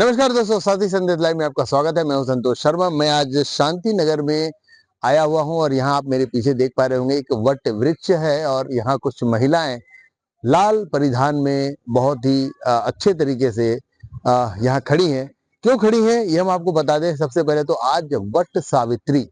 नमस्कार दोस्तों, साथी संदेश लाइव में आपका स्वागत है। मैं हूं संतोष शर्मा। मैं आज शांति नगर में आया हुआ हूं और यहाँ आप मेरे पीछे देख पा रहे होंगे एक वट वृक्ष है और यहाँ कुछ महिलाएं लाल परिधान में बहुत ही अच्छे तरीके से यहाँ खड़ी हैं। क्यों खड़ी हैं ये हम आपको बता दें। सबसे पहले तो आज वट सावित्री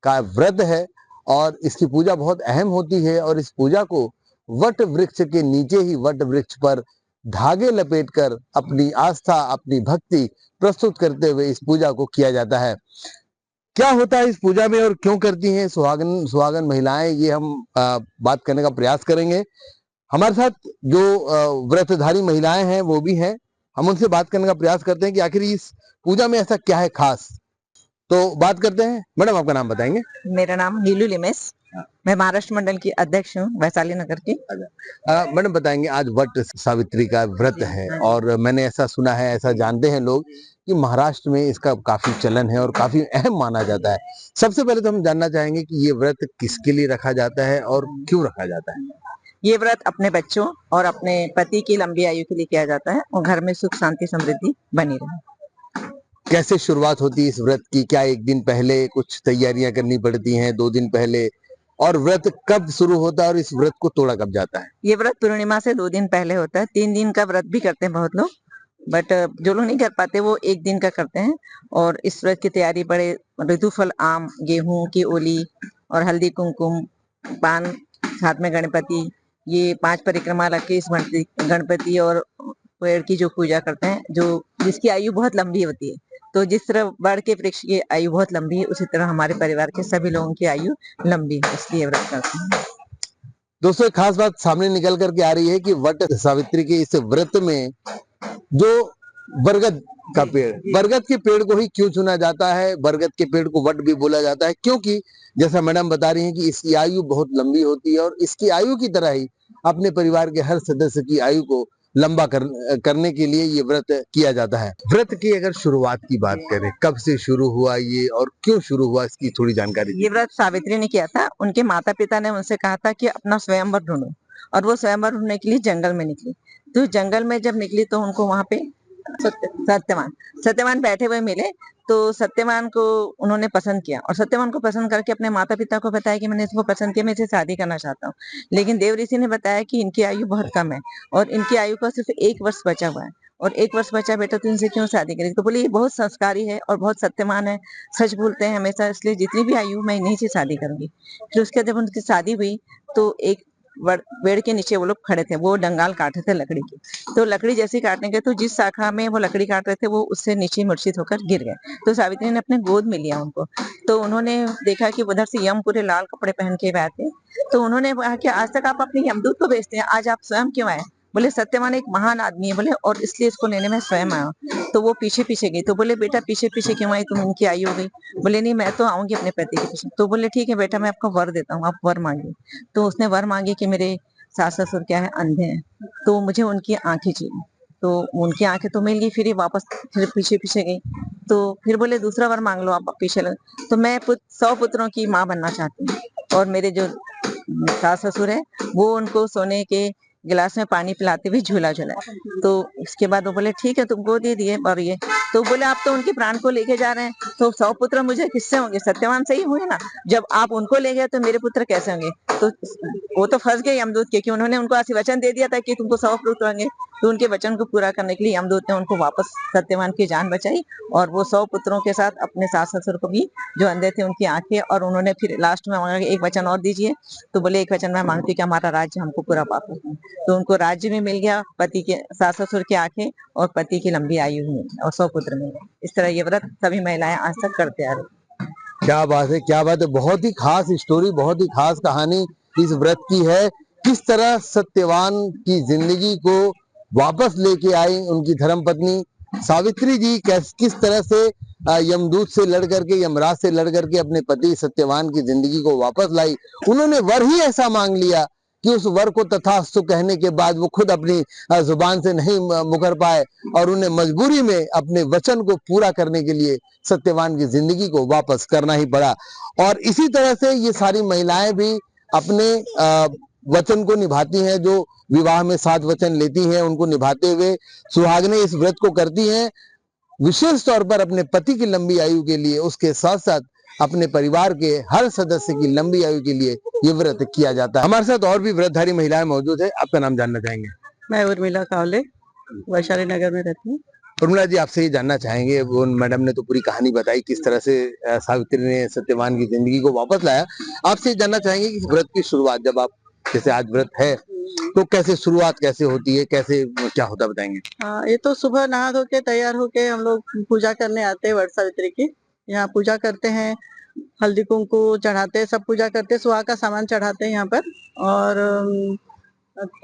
का व्रत है और इसकी पूजा बहुत अहम होती है और इस पूजा को वट वृक्ष के नीचे ही वट वृक्ष पर धागे लपेटकर अपनी आस्था, अपनी भक्ति प्रस्तुत करते हुए इस पूजा को किया जाता है। क्या होता है इस पूजा में और क्यों करती हैं सुहागन सुहागन महिलाएं, ये हम बात करने का प्रयास करेंगे। हमारे साथ जो व्रतधारी महिलाएं हैं वो भी हैं, हम उनसे बात करने का प्रयास करते हैं कि आखिर इस पूजा में ऐसा क्या है खास। तो बात करते हैं। मैडम, आपका नाम बताएंगे? मेरा नाम नीलू लिमेस, मैं महाराष्ट्र मंडल की अध्यक्ष हूँ, वैशाली नगर की। मैडम बताएंगे, आज वट सावित्री का व्रत है और मैंने ऐसा सुना है, ऐसा जानते हैं लोग कि महाराष्ट्र में इसका काफी चलन है और काफी अहम माना जाता है। सबसे पहले तो हम जानना चाहेंगे कि ये व्रत किसके लिए रखा जाता है और क्यों रखा जाता है? ये व्रत अपने बच्चों और अपने पति की लंबी आयु के लिए किया जाता है और घर में सुख शांति समृद्धि बनी रहे। कैसे शुरुआत होती है इस व्रत की? क्या एक दिन पहले कुछ तैयारियां करनी पड़ती हैं, 2 दिन पहले? और व्रत कब शुरू होता है और इस व्रत को तोड़ा कब जाता है? ये व्रत पूर्णिमा से 2 दिन पहले होता है। 3 दिन का व्रत भी करते हैं बहुत लोग, बट जो लोग नहीं कर पाते वो 1 दिन का करते हैं। और इस व्रत की तैयारी बड़े ऋतुफल, आम, गेहूं की ओली और हल्दी कुमकुम, पान, हाथ में गणपति, ये 5 परिक्रमा लग के इस गणपति और पेड़ की जो पूजा करते हैं, जो जिसकी आयु बहुत लंबी होती है। तो जिस तरह बड़ के वृक्ष की आयु बहुत लंबी है, उसी तरह हमारे परिवार के सभी लोगों की आयु लंबी है, इसलिए व्रत करते हैं। दोस्तों, एक खास बात सामने निकल करके आ रही है कि वट सावित्री के इस व्रत में जो बरगद का पेड़, बरगद के पेड़ को ही क्यों चुना जाता है? बरगद के पेड़ को वट भी बोला जाता है क्योंकि जैसा मैडम बता रही हैं कि इसकी आयु बहुत लंबी होती है और इसकी आयु की तरह ही अपने परिवार के हर सदस्य की आयु को लंबा करने के लिए ये व्रत किया जाता है। व्रत की अगर शुरुआत की बात करें, कब से शुरू हुआ ये और क्यों शुरू हुआ, इसकी थोड़ी जानकारी। ये व्रत सावित्री ने किया था। उनके माता पिता ने उनसे कहा था कि अपना स्वयंवर ढूंढो, और वो स्वयंवर ढूंढने के लिए जंगल में निकली। तो जंगल में जब निकली तो उनको वहां पे सत्यवान सत्यवान बैठे हुए मिले। तो सत्यवान को उन्होंने पसंद किया और सत्यवान को पसंद करके अपने माता पिता को बताया कि मैंने इसको पसंद किया, मैं इसे शादी करना चाहता हूँ। लेकिन देव ऋषि ने बताया कि इनकी आयु बहुत कम है और इनकी आयु का सिर्फ 1 वर्ष बचा हुआ है, और 1 वर्ष बचा बेटा, तो इनसे क्यों शादी करेगी? तो बोले ये बहुत संस्कारी है और बहुत सत्यवान है, सच बोलते हैं हमेशा, इसलिए जितनी भी आयु मैं इन्हीं से शादी करूंगी। फिर उसके बाद जब उनकी शादी हुई तो एक पेड़ के नीचे वो लोग खड़े थे, वो डंगाल काट रहे थे लकड़ी की। तो लकड़ी जैसे काटने गए तो जिस शाखा में वो लकड़ी काट रहे थे वो उससे नीचे मूर्छित होकर गिर गए। तो सावित्री ने अपने गोद में लिया उनको। तो उन्होंने देखा कि उधर से यम पूरे लाल कपड़े पहन के आए थे। तो उन्होंने कहा कि आज तक आप अपने यमदूत को भेजते हैं, आज आप स्वयं क्यों आए? बोले सत्यवान एक महान आदमी है, बोले, और इसलिए इसको लेने में स्वयं आया। तो वो पीछे पीछे गई। तो बोले बेटा पीछे पीछे क्यों आई, तुम इनकी आयु हो गई? बोले नहीं, मैं तो आऊंगी अपने पति के पीछे। तो बोले ठीक है बेटा, मैं आपको वर देता हूँ, आप वर मांगिए। तो उसने वर मांगी कि मेरे सास ससुर क्या है, अंधे हैं, तो मुझे उनकी आंखें चाहिए। तो उनकी आंखें तो मिल गई, फिर ये वापस फिर पीछे पीछे गई। तो फिर बोले दूसरा वर मांग लो, आप पीछे लगे। तो मैं 100 पुत्रों की माँ बनना चाहती हूँ, और मेरे जो सास ससुर है वो उनको सोने के गिलास में पानी पिलाते हुए झूला झूलाए। तो इसके बाद वो बोले ठीक है, तुमको दे दिए। और ये तो बोले आप तो उनके प्राण को लेके जा रहे हैं, तो 100 पुत्र मुझे किससे होंगे? सत्यवान से ही हुए ना। जब आप उनको ले गए तो मेरे पुत्र कैसे होंगे? तो वो तो फंस गए यमदूत के, कि उन्होंने उनको आशीर्वचन दे दिया था कि तुमको 100 पुत्र होंगे। तो उनके वचन को पूरा करने के लिए यमदूत ने उनको वापस सत्यवान की जान बचाई, और वो 100 पुत्रों के साथ अपने सास ससुर को भी, जो अंधे थे, उनकी आंखें, और उन्होंने फिर लास्ट में मांगा एक वचन और दीजिए। तो बोले एक वचन मैं मांगती हूँ कि हमारा राज्य हमको पूरा वापस दे। तो उनको राज्य भी मिल गया, पति के सास ससुर की आंखें और पति की लंबी आयु भी, और 100 पुत्र मिल गए। इस तरह ये व्रत सभी महिलाएं आज तक करते आ रही। क्या बात है, क्या बात है। बहुत ही खास स्टोरी, बहुत ही खास कहानी इस व्रत की है। किस तरह सत्यवान की जिंदगी को वापस लेके आई उनकी धर्मपत्नी सावित्री जी, किस तरह से यमदूत से लड़ करके, यमराज से लड़ करके अपने पति सत्यवान की जिंदगी को वापस लाई। उन्होंने वर ही ऐसा मांग लिया कि उस वर को तथास्तु कहने के बाद वो खुद अपनी जुबान से नहीं मुकर पाए और उन्हें मजबूरी में अपने वचन को पूरा करने के लिए सत्यवान की जिंदगी को वापस करना ही पड़ा। और इसी तरह से ये सारी महिलाएं भी अपने वचन को निभाती हैं, जो विवाह में 7 वचन लेती हैं, उनको निभाते हुए सुहागनें इस व्रत को करती हैं। विशेष तौर पर अपने पति की लंबी आयु के लिए, उसके साथ साथ अपने परिवार के हर सदस्य की लंबी आयु के लिए ये व्रत किया जाता है। हमारे साथ और भी व्रतधारी महिलाएं मौजूद है। आपका नाम जानना चाहेंगे? मैं उर्मिला कावले, वैशाली नगर में रहती हूँ। उर्मिला जी, आपसे ये जानना चाहेंगे, वो मैडम ने तो पूरी कहानी बताई किस तरह से सावित्री ने सत्यवान की जिंदगी को वापस लाया। आपसे ये जानना चाहेंगे कि इस व्रत की शुरुआत, जब आप जैसे आज व्रत है, तो कैसे शुरुआत कैसे होती है, कैसे क्या होता है, बताएंगे? हाँ, ये तो सुबह नहा धो के तैयार होके हम लोग पूजा करने आते हैं वट सावित्री की। यहाँ पूजा करते हैं, हल्दी कुंकू चढ़ाते हैं, सब पूजा करते हैं, सुहा का सामान चढ़ाते हैं यहाँ पर, और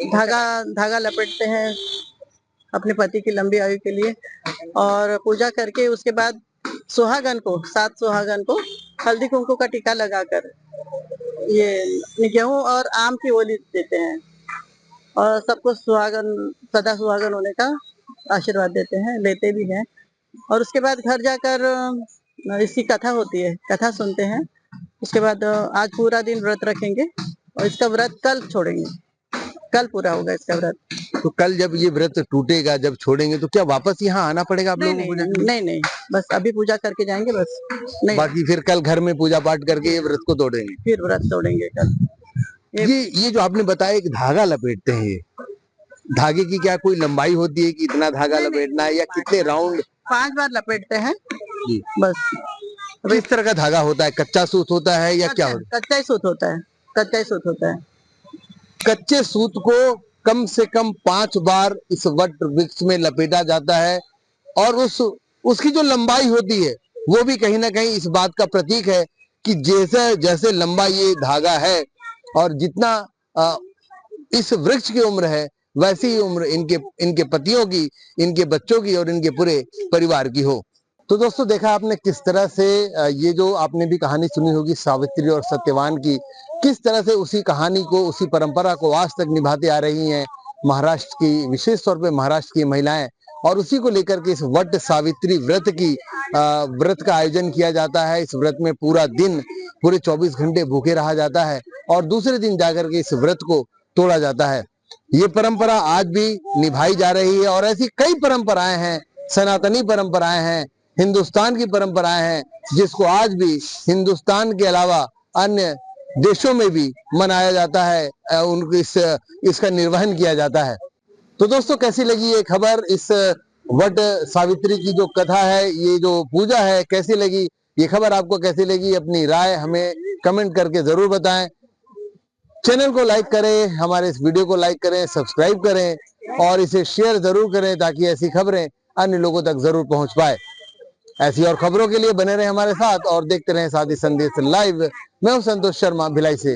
धागा धागा लपेटते हैं अपने पति की लंबी आयु के लिए। और पूजा करके उसके बाद सुहागन को, 7 सुहागन को हल्दी कुंकू का टीका लगाकर ये गेहूं और आम की ओली देते हैं, और सबको सुहागन, सदा सुहागन होने का आशीर्वाद देते हैं, लेते भी हैं। और उसके बाद घर जाकर इसकी कथा होती है, कथा सुनते हैं। उसके बाद आज पूरा दिन व्रत रखेंगे और इसका व्रत कल छोड़ेंगे, कल पूरा होगा इसका व्रत। तो कल जब ये व्रत टूटेगा, जब छोड़ेंगे, तो क्या वापस यहाँ आना पड़ेगा आप नहीं लोगों को? नहीं नहीं नहीं, बस अभी पूजा करके जाएंगे बस। नहीं, बाकी फिर कल घर में पूजा पाठ करके ये व्रत को तोड़ेंगे? फिर व्रत तोड़ेंगे कल। ये जो आपने बताया एक धागा लपेटते हैं, ये धागे की क्या कोई लंबाई होती है कि इतना धागा लपेटना है, या कितने राउंड? 5 बार लपेटते हैं जी। बस। किस तरह का धागा होता है? कच्चा सूत होता है या क्या होता है? कच्चा ही सूत होता है, कच्चा ही सूत होता है। कच्चे सूत को कम से कम 5 बार इस वट वृक्ष में लपेटा जाता है, और उसकी जो लंबाई होती है वो भी कहीं ना कहीं इस बात का प्रतीक है कि जैसे जैसे लंबा ये धागा है और जितना इस वृक्ष की उम्र है, वैसी ही उम्र इनके पतियों की, इनके बच्चों की और इनके पूरे परिवार की हो। तो दोस्तों, देखा आपने किस तरह से ये जो आपने भी कहानी सुनी होगी सावित्री और सत्यवान की, किस तरह से उसी कहानी को, उसी परंपरा को आज तक निभाते आ रही हैं महाराष्ट्र की, विशेष तौर पे महाराष्ट्र की महिलाएं। और उसी को लेकर के इस वट सावित्री व्रत का आयोजन किया जाता है। इस व्रत में पूरा दिन, पूरे 24 घंटे भूखे रहा जाता है और दूसरे दिन जाकर के इस व्रत को तोड़ा जाता है। ये परंपरा आज भी निभाई जा रही है, और ऐसी कई परंपराएं हैं, सनातनी परंपराएं हैं, हिंदुस्तान की परंपराएं हैं, जिसको आज भी हिंदुस्तान के अलावा अन्य देशों में भी मनाया जाता है, उनको इसका निर्वहन किया जाता है। तो दोस्तों, कैसी लगी ये खबर? इस वट सावित्री की जो कथा है, ये जो पूजा है, कैसी लगी ये खबर? आपको कैसी लगी? अपनी राय हमें कमेंट करके जरूर बताएं। चैनल को लाइक करें, हमारे इस वीडियो को लाइक करें, सब्सक्राइब करें और इसे शेयर जरूर करें, ताकि ऐसी खबरें अन्य लोगों तक जरूर पहुंच पाए। ऐसी और खबरों के लिए बने रहें हमारे साथ और देखते रहें साथी संदेश लाइव। मैं हूं संतोष शर्मा, भिलाई से।